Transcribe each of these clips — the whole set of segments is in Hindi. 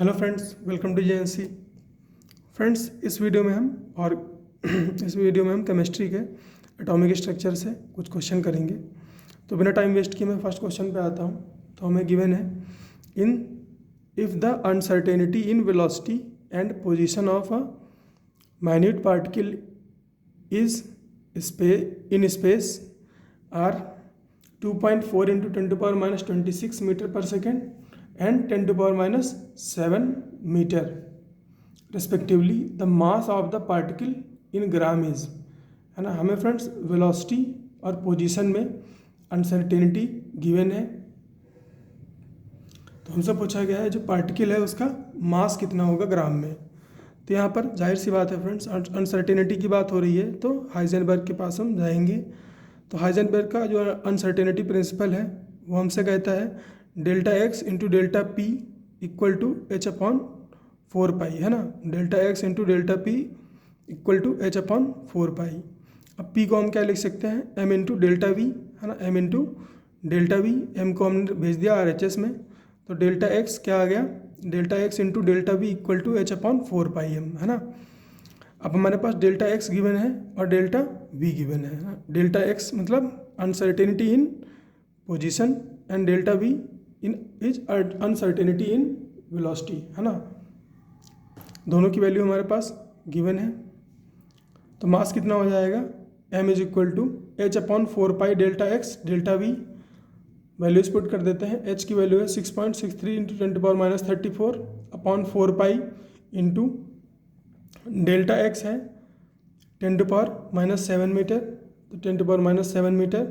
Hello friends, welcome to JNC. Friends, इस वीडियो में हम केमिस्ट्री के एटॉमिक स्ट्रक्चर से कुछ क्वेश्चन करेंगे। तो बिना टाइम वेस्ट किए मैं फर्स्ट क्वेश्चन पे आता हूँ। तो हमें गिवन है in if the uncertainty in velocity and position of a minute particle is in space are 2.4 into 10⁻26 metre per second and 10⁻7 metre respectively the mass of the particle in gram is, है ना। हमें फ्रेंड्स वेलोसिटी और पोजीशन में अनसर्टेनिटी गिवन है। तो हमसे पूछा गया है जो पार्टिकल है उसका मास कितना होगा ग्राम में। तो यहाँ पर जाहिर सी बात है फ्रेंड्स, अनसर्टेनिटी की बात हो रही है तो हाइजेनबर्ग के पास हम जाएंगे। तो हाइजेनबर्ग का जो अनसर्टेनिटी प्रिंसिपल है वो हमसे कहता है delta X into delta P equal to H upon 4 pi, है ना। Delta X into delta P equal to H upon 4 pi. अब पी को हम क्या लिख सकते हैं, एम इंटू डेल्टा वी, है ना। M into delta V, M को हमने भेज दिया आर एच एस में। तो डेल्टा एक्स क्या आ गया, delta X into delta V equal to H upon 4 pi M, है ना। अब हमारे पास डेल्टा एक्स गिवन है और डेल्टा वी गिवन है ना। डेल्टा एक्स मतलब uncertainty in position and delta we in is uncertainty in velocity, है ना। दोनों की वैल्यू हमारे पास गिवन है। तो मास कितना हो जाएगा, m is equal to H upon 4 pi delta X delta V. Values put कर देते हैं। h की वैल्यू है 6.63 into 10⁻34 upon 4 pi into delta X है 10⁻7 मीटर, तो 10⁻7 मीटर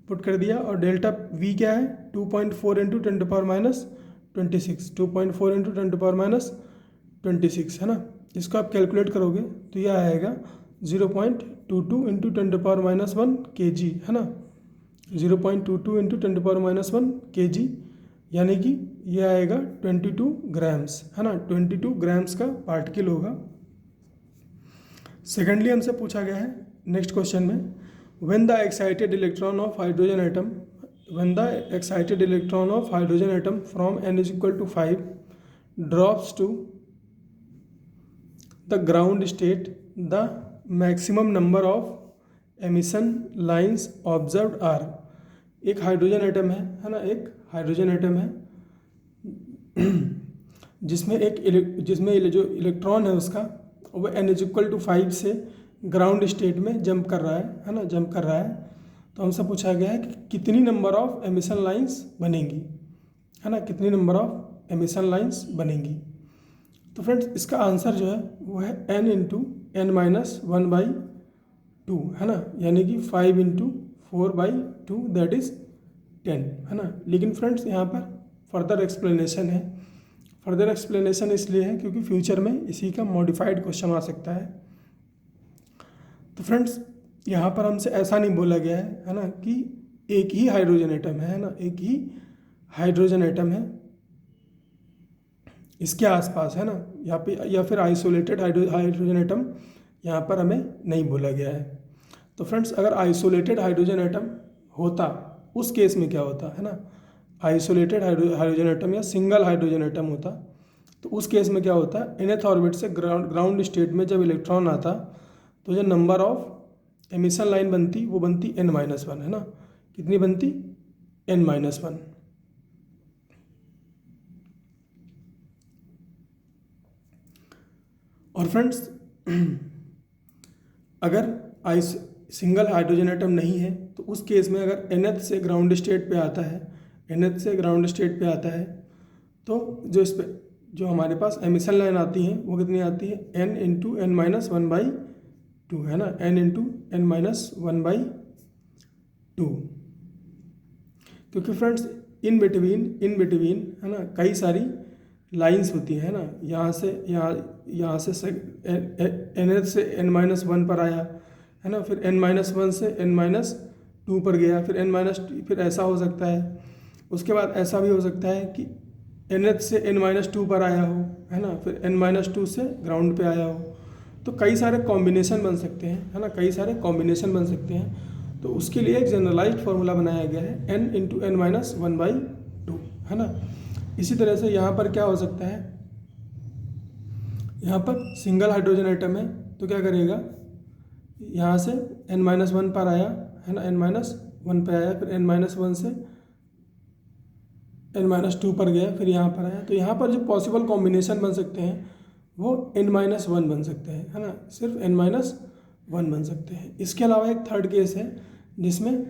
पुट कर दिया। और डेल्टा v क्या है 2.4 इंटू 10⁻26, 2.4 इंटू 10⁻26, है ना। इसको आप कैलकुलेट करोगे तो यह आएगा 0.22 इंटू 10⁻1 kg, है ना। 0.22 इंटू 10⁻1 kg यानी कि यह आएगा 22 ग्राम्स, है ना। 22 ग्राम्स का पार्टिकल होगा। सेकेंडली हमसे पूछा गया है नेक्स्ट क्वेश्चन में when the excited electron of hydrogen atom from n is equal to 5 drops to the ground state, the maximum number of emission lines observed are। एक हाइड्रोजन एटम है ना, एक हाइड्रोजन एटम है जिसमें जो इलेक्ट्रॉन है उसका वो n इज इक्वल टू 5 से ग्राउंड स्टेट में जंप कर रहा है ना, जंप कर रहा है। तो हमसे पूछा गया है कि कितनी नंबर ऑफ एमिशन लाइंस बनेंगी, है ना, कितनी नंबर ऑफ एमिशन लाइंस बनेंगी। तो फ्रेंड्स इसका आंसर जो है वो है n इंटू n-1/2, है ना, यानी कि 5 इंटू 4/2 दैट इज़ 10, है ना। लेकिन फ्रेंड्स यहाँ पर फर्दर एक्सप्लेनेशन है। फर्दर एक्सप्लेनेशन इसलिए है क्योंकि फ्यूचर में इसी का मॉडिफाइड क्वेश्चन आ सकता है। तो फ्रेंड्स यहाँ पर हमसे ऐसा नहीं बोला गया है ना, कि एक ही हाइड्रोजन एटम है ना, एक ही हाइड्रोजन एटम है इसके आसपास, है ना, यहाँ पे, या फिर आइसोलेटेड हाइड्रोजन एटम यहाँ पर हमें नहीं बोला गया है। तो फ्रेंड्स अगर आइसोलेटेड हाइड्रोजन एटम होता उस केस में क्या होता, है ना, आइसोलेटेड हाइड्रोजन एटम या सिंगल हाइड्रोजन एटम होता तो उस केस में क्या होता है, nth ऑर्बिट से ग्राउंड स्टेट में जब इलेक्ट्रॉन आता तो जो नंबर ऑफ एमिशन लाइन बनती वो बनती n-1, है ना। कितनी बनती, n-1। और फ्रेंड्स अगर सिंगल हाइड्रोजन एटम नहीं है तो उस केस में अगर nth से ग्राउंड स्टेट पे आता है, nth से ग्राउंड स्टेट पे आता है तो जो हमारे पास एमिशन लाइन आती हैं वो कितनी आती है, n इंटू n-1/2, है ना, n इंटू n-1/2। क्योंकि फ्रेंड्स इन बिटवीन है ना कई सारी लाइंस होती है ना, यहाँ से nth से n-1 पर आया, है ना, फिर n-1 से n-2 पर गया, फिर ऐसा हो सकता है। उसके बाद ऐसा भी हो सकता है कि nth से n-2 पर आया हो, है ना, फिर n-2 से ग्राउंड पे आया हो। तो कई सारे कॉम्बिनेशन बन सकते हैं, है ना, कई सारे कॉम्बिनेशन बन सकते हैं। तो उसके लिए एक जनरलाइज्ड फार्मूला बनाया गया है n इंटू n-1/2, है ना। इसी तरह से यहाँ पर क्या हो सकता है, यहाँ पर सिंगल हाइड्रोजन आइटम है तो क्या करेगा, यहाँ से n-1 पर आया है ना, n-1 पे आया, फिर n-1 से n-2 पर गया, फिर यहाँ पर आया। तो यहाँ पर जो पॉसिबल कॉम्बिनेशन बन सकते हैं वो n-1 बन सकते हैं, है ना, सिर्फ n-1 बन सकते हैं। इसके अलावा एक थर्ड केस है जिसमें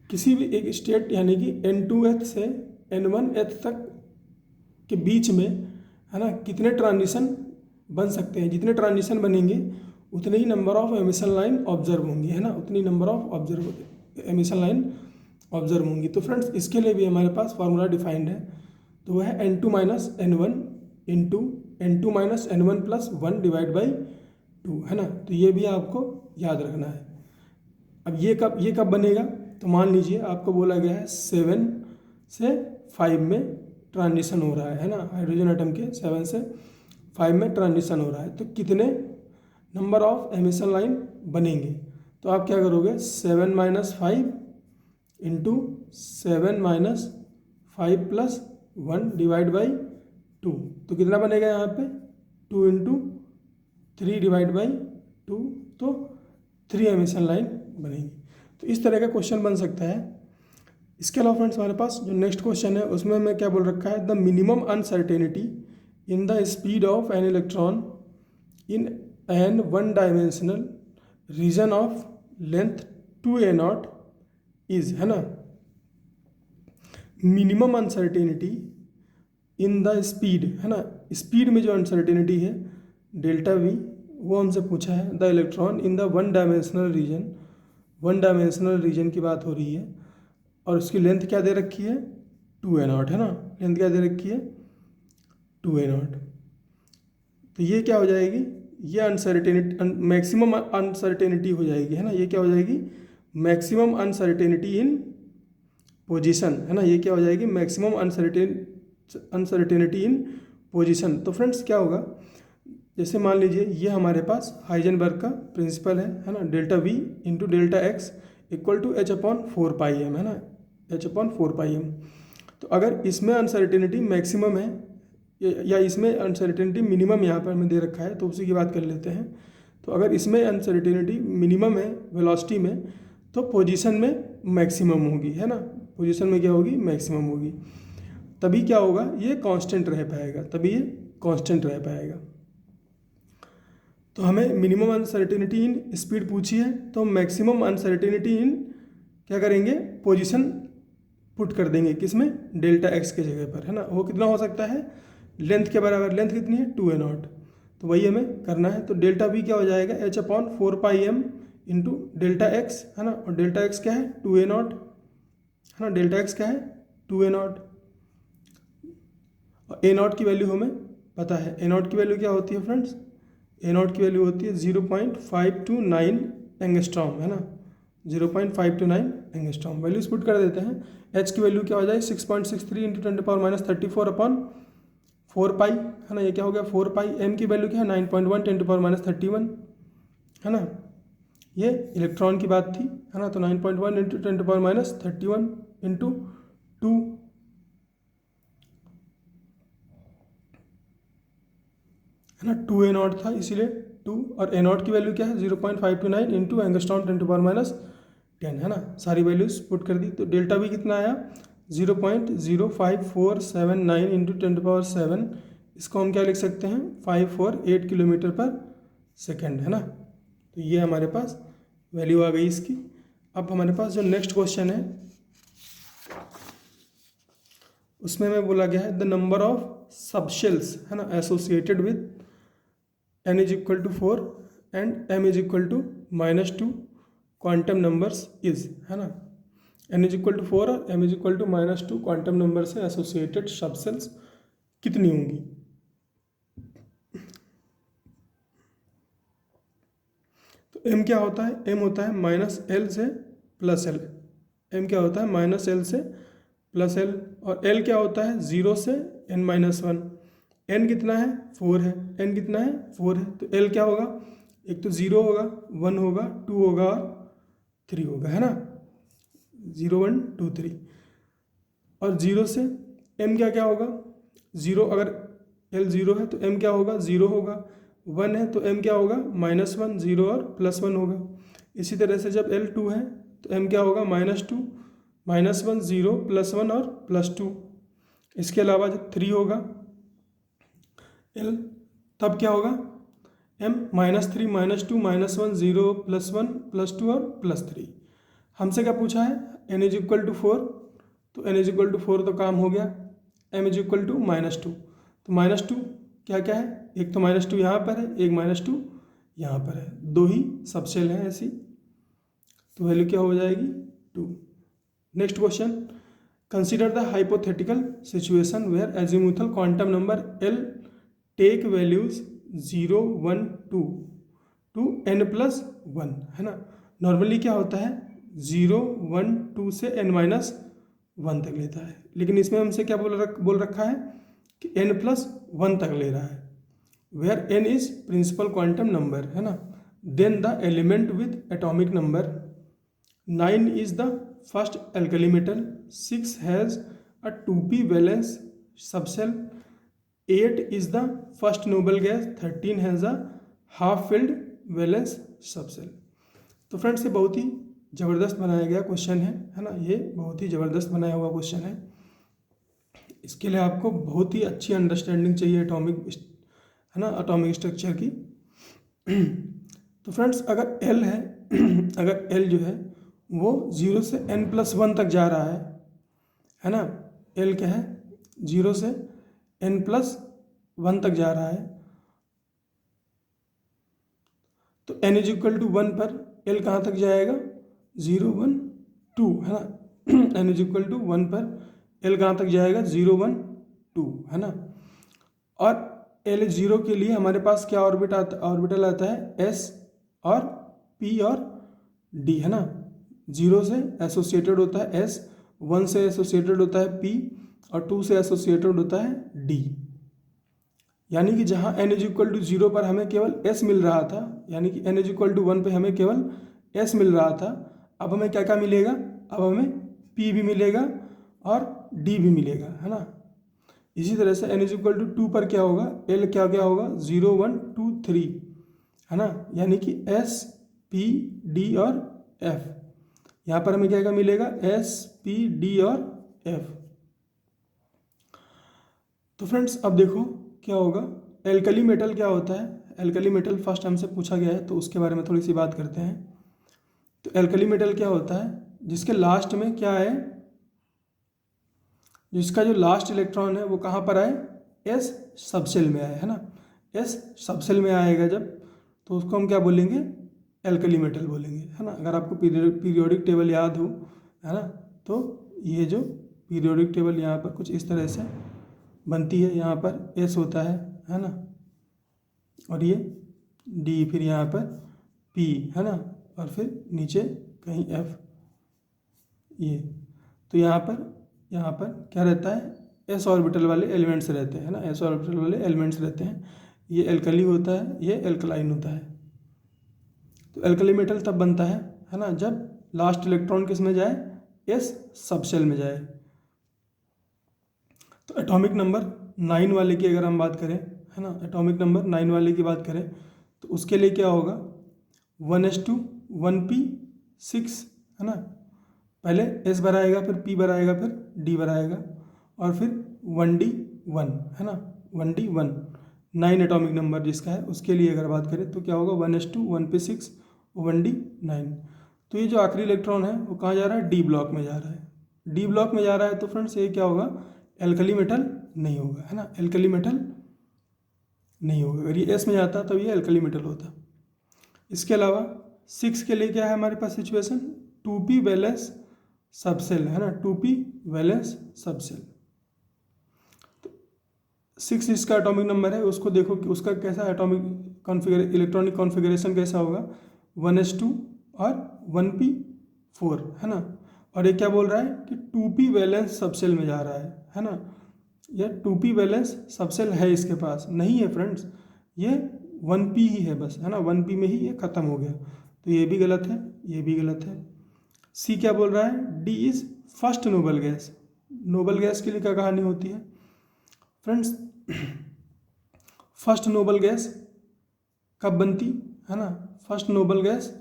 किसी भी एक स्टेट यानी कि n2th से n1th तक के बीच में, है ना, कितने ट्रांजिशन बन सकते हैं। जितने ट्रांजिशन बनेंगे उतने ही number of emission line observe होंगी, है ना, उतनी number of emission line observe होंगी। तो फ्रेंड्स इसके लिए भी हमारे पास फार्मूला डिफाइंड है, तो वह है n2-n1 into n2-n1 plus 1 divide by 2, है ना। तो ये भी आपको याद रखना है। अब ये कब बनेगा, तो मान लीजिए आपको बोला गया है 7 से 5 में ट्रांजिशन हो रहा है ना, हाइड्रोजन एटम के 7 से 5 में ट्रांजिशन हो रहा है, तो कितने नंबर ऑफ एमिशन लाइन बनेंगे। तो आप क्या करोगे, 7-5 इंटू 7-5 प्लस 1 डिवाइड बाई 2, तो कितना बनेगा यहाँ पे 2 इंटू 3 डिवाइड बाई 2, तो 3 एमिशन लाइन बनेगी। तो इस तरह का क्वेश्चन बन सकता है। इसके अलावा फ्रेंड्स हमारे पास जो नेक्स्ट क्वेश्चन है उसमें मैं क्या बोल रखा है, the minimum uncertainty in the speed of an electron in an one dimensional region of length 2a0 is, है ना। Minimum uncertainty in the speed, है ना, स्पीड में जो अनसर्टेनिटी है डेल्टा वी, वो हमसे पूछा है। The electron in the one dimensional region की बात हो रही है, और उसकी लेंथ क्या दे रखी है 2a0, है ना, लेंथ क्या दे रखी है 2a0। तो ये क्या हो जाएगी, ये अनसर्टेनिटी मैक्सिमम अनसर्टेनिटी हो जाएगी, है ना, ये क्या हो जाएगी मैक्सिमम अनसर्टेनिटी इन पोजीशन, है ना, ये क्या हो जाएगी मैक्सिमम अनसर्टेनिटी इन पोजीशन। तो फ्रेंड्स क्या होगा, जैसे मान लीजिए ये हमारे पास हाइजेनबर्ग का प्रिंसिपल है ना, delta V into delta X equal to h/4πm, है ना, h/4πm। तो अगर इसमें अनसर्टेनिटी मैक्सिमम है या इसमें अनसर्टेनिटी मिनिमम यहाँ पर हमें दे रखा है, तो उसी की बात कर लेते हैं। तो अगर इसमें अनसर्टेनिटी मिनिमम है वेलोसिटी में, तो पोजीशन में मैक्सिमम होगी, है ना, पोजीशन में क्या होगी मैक्सिमम होगी। तभी क्या होगा, ये कांस्टेंट रह पाएगा, तो हमें मिनिमम अनसर्टेनिटी इन स्पीड पूछी है, तो मैक्सिमम अनसर्टेनिटी इन क्या करेंगे पोजीशन पुट कर देंगे, किसमें डेल्टा एक्स के जगह पर, है ना। वो कितना हो सकता है लेंथ के बराबर, लेंथ कितनी है 2a0, तो वही हमें करना है। तो डेल्टा वी क्या हो जाएगा h/4πm इंटू डेल्टा एक्स, है ना, और डेल्टा एक्स क्या है 2a0, है ना, डेल्टा एक्स क्या है 2a0, और a0 की वैल्यू हमें पता है। a0 की वैल्यू क्या होती है फ्रेंड्स, a0 की वैल्यू होती है 0.529 एंगस्ट्रॉम, है ना, 0.529 एंगस्ट्रॉम। वैल्यूज पुट कर देते हैं। h की वैल्यू क्या हो जाए 6.63 इंटू 10⁻34/4π, है ना, ये क्या हो गया 4π। m की वैल्यू क्या है 9.1 10⁻31, है ना, ये इलेक्ट्रॉन की बात थी, है ना। तो 9.1 इंटू 10⁻31 इंटू 2, है ना, 2a0 था इसीलिए 2, और a0 की वैल्यू क्या है 0.529 इंटू एंगस्ट्रॉन 10⁻10, है ना। सारी वैल्यूज पुट कर दी, तो डेल्टा भी कितना आया 0.05479 इंटू 10⁻7, इसको हम क्या लिख सकते हैं 548 किलोमीटर पर सेकेंड, है ना। तो ये हमारे पास वैल्यू आ गई इसकी। अब हमारे पास जो नेक्स्ट क्वेश्चन है उसमें हमें बोला गया है द नंबर ऑफ सबशेल्स, है ना, associated with n = 4 and m = -2 quantum numbers is, है ना, n = 4 और m = -2 क्वांटम नंबर से एसोसिएटेड सबसेल्स कितनी होंगी। तो m क्या होता है, m होता है -l से +l, m क्या होता है -l से +l, और l क्या होता है 0 से n-1, n कितना है 4 है, n कितना है 4 है, तो l क्या होगा, एक तो 0 होगा, 1 होगा, 2 होगा और 3 होगा, है ना, 0 1 2 3। और 0 से m क्या क्या होगा 0, अगर L 0 है तो M क्या होगा, 0 होगा। 1 है तो M क्या होगा, -1, 0 और +1 होगा। इसी तरह से जब L 2 है तो M क्या होगा, -2, -1, 0, +1 और +2। इसके अलावा जब 3 होगा L, तब क्या होगा, M -3, -2, -1, 0, +1, +2 और +3। हमसे क्या पूछा है, n इज इक्वल टू 4, तो n इज इक्वल टू 4 तो काम हो गया। m इज इक्वल टू -2, तो -2 क्या क्या है, एक तो -2 यहाँ पर है, एक -2 यहाँ पर है, दो ही सबसेल हैं ऐसी, तो वैल्यू क्या हो जाएगी, 2। Next question, consider the hypothetical situation where azimuthal quantum number L take values 0, 1, 2 to n+1, है ना। नॉर्मली क्या होता है, 0, 1, 2 से n-1 तक लेता है, लेकिन इसमें हमसे क्या बोल रखा है कि n+1 तक ले रहा है। Where n is principal quantum number, है ना। Then the element with atomic number 9 is the first alkali metal, 6 has a 2p valence subshell, 8 is the first noble gas, 13 has a half filled valence subshell. तो फ्रेंड्स ये बहुत ही ज़बरदस्त बनाया गया क्वेश्चन है ना, ये बहुत ही ज़बरदस्त बनाया हुआ क्वेश्चन है। इसके लिए आपको बहुत ही अच्छी अंडरस्टैंडिंग चाहिए एटॉमिक, है ना, एटॉमिक स्ट्रक्चर की। तो फ्रेंड्स अगर L है अगर L जो है वो 0 से n+1 तक जा रहा है ना, L क्या है, 0 से n+1 तक जा रहा है, तो n इज इक्वल टू 1 पर L कहाँ तक जाएगा, 0, 1, 2, है ना। n इज इक्वल टू 1 पर L कहाँ तक जाएगा, 0, 1, 2, है ना। और L 0 के लिए हमारे पास क्या ऑर्बिटल आता है, S और P और D, है ना। 0 से एसोसिएटेड होता है S, 1 से एसोसिएटेड होता है P और 2 से एसोसिएटेड होता है D। यानी कि जहाँ n इज इक्वल टू 0 पर हमें केवल S मिल रहा था, यानी कि n इज इक्वल टू 1 पर हमें केवल S मिल रहा था, अब हमें क्या क्या मिलेगा, अब हमें P भी मिलेगा और D भी मिलेगा, है ना। इसी तरह से n इज इक्वल टू 2 पर क्या होगा, L क्या क्या होगा, 0, 1, 2, 3, है ना। यानी कि S, P, D और F, यहाँ पर हमें क्या क्या मिलेगा, S, P, D और F। तो फ्रेंड्स अब देखो क्या होगा, एल्कली मेटल क्या होता है, एल्कली मेटल फर्स्ट हमसे पूछा गया है तो उसके बारे में थोड़ी सी बात करते हैं। तो एल्कली मेटल क्या होता है, जिसके लास्ट में क्या है, जिसका जो लास्ट इलेक्ट्रॉन है वो कहाँ पर आए, S सबसेल में आए, है ना। S सबसेल में आएगा जब, तो उसको हम क्या बोलेंगे, एल्कली मेटल बोलेंगे, है ना। अगर आपको पीरियोडिक टेबल याद हो, है ना, तो ये जो पीरियोडिक टेबल यहाँ पर कुछ इस तरह से बनती है, यहाँ पर S होता है ना, और ये D, फिर यहाँ पर P, है ना, और फिर नीचे कहीं F, ये। तो यहाँ पर क्या रहता है, S ऑर्बिटल वाले एलिमेंट्स रहते हैं, है ना, S ऑर्बिटल वाले एलिमेंट्स रहते हैं। ये एल्कली होता है, ये एल्कलाइन होता है। तो एल्कली मेटल तब बनता है ना, जब लास्ट इलेक्ट्रॉन किस में जाए, S सबसेल में जाए। तो एटॉमिक नंबर 9 वाले की अगर हम बात करें, है ना, एटॉमिक नंबर 9 वाले की बात करें तो उसके लिए क्या होगा, 1s2, 1p6, है ना। पहले S भराएगा, फिर P भराएगा, फिर D भराएगा, और फिर 1d1, है ना, 1d1, 9 एटॉमिक नंबर जिसका है उसके लिए अगर बात करें तो क्या होगा, 1s2, 1p6, 1d9। तो ये जो आखिरी इलेक्ट्रॉन है वो कहाँ जा रहा है, D ब्लॉक में जा रहा है। D ब्लॉक में जा रहा है तो फ्रेंड्स ये क्या होगा, एल्कली मेटल नहीं होगा, है ना, एल्कली मेटल नहीं होगा। अगर ये S में जाता तो ये एल्कली मेटल होता। इसके अलावा 6 के लिए क्या है हमारे पास सिचुएशन, 2p वैलेंस सबसेल, है ना, 2p वैलेंस सबसेल। तो 6 इसका एटॉमिक नंबर है, उसको देखो कि उसका कैसा एटॉमिक इलेक्ट्रॉनिक कॉन्फ़िगरेशन कैसा होगा, 1s2 और 1p4, है ना। और ये क्या बोल रहा है कि 2p वैलेंस सबसेल में जा रहा है ना। यह 2p वैलेंस सबसेल है इसके पास, नहीं है फ्रेंड्स, ये 1p ही है बस, है ना, 1p में ही ये ख़त्म हो गया। तो ये भी गलत है, ये भी गलत है। सी क्या बोल रहा है, D is first noble gas. Noble gas के लिए क्या कहानी होती है फ्रेंड्स, फर्स्ट नोबल गैस कब बनती है ना, फर्स्ट नोबल गैस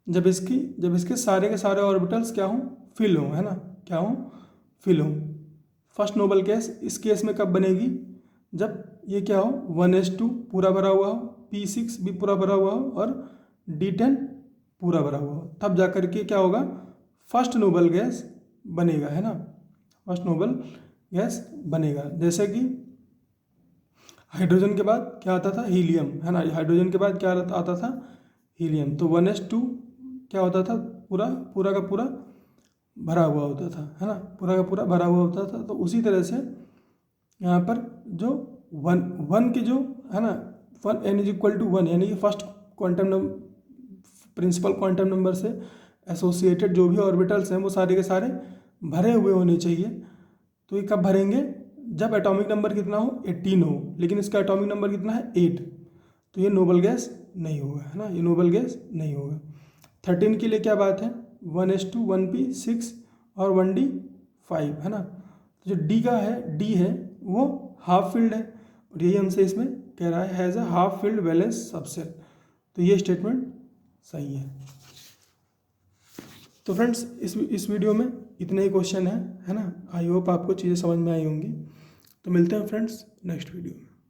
जब इसके सारे के सारे ऑर्बिटल्स क्या हों, फिल हों, है ना, क्या हों, फिल हों। फर्स्ट नोबल गैस इस केस में कब बनेगी, जब ये क्या हो 1s2 पूरा भरा हुआ हो, p6 भी पूरा भरा हुआ हो और d10 पूरा भरा हुआ हो, तब जा कर के क्या होगा, फर्स्ट नोबल गैस बनेगा, है ना, फर्स्ट नोबल गैस बनेगा। जैसे कि हाइड्रोजन के बाद क्या आता था, हीलियम, है ना, हाइड्रोजन के बाद क्या आता था, हीलियम। तो 1s2 क्या होता था, पूरा पूरा का पूरा भरा हुआ होता था, है ना, पूरा का पूरा भरा हुआ होता था। तो उसी तरह से यहाँ पर जो वन के जो है ना, one n is equal to 1 यानी कि first quantum principal quantum number से एसोसिएटेड जो भी ऑर्बिटल्स हैं वो सारे के सारे भरे हुए होने चाहिए। तो ये कब भरेंगे, जब एटॉमिक नंबर कितना हो 18 हो, लेकिन इसका एटॉमिक नंबर कितना है 8, तो ये नोबल गैस नहीं होगा, है ना, ये नोबल गैस नहीं होगा। 13 के लिए क्या बात है, 1s2 1p6 और 1d5, है ना। तो जो डी है वो हाफ फील्ड है और यही हमसे इसमें कह रहा है has a half field valence subset, तो ये स्टेटमेंट सही है। तो फ्रेंड्स इस वीडियो में इतने ही क्वेश्चन है ना। आई होप आपको चीज़ें समझ में आई होंगी। तो मिलते हैं फ्रेंड्स नेक्स्ट वीडियो में।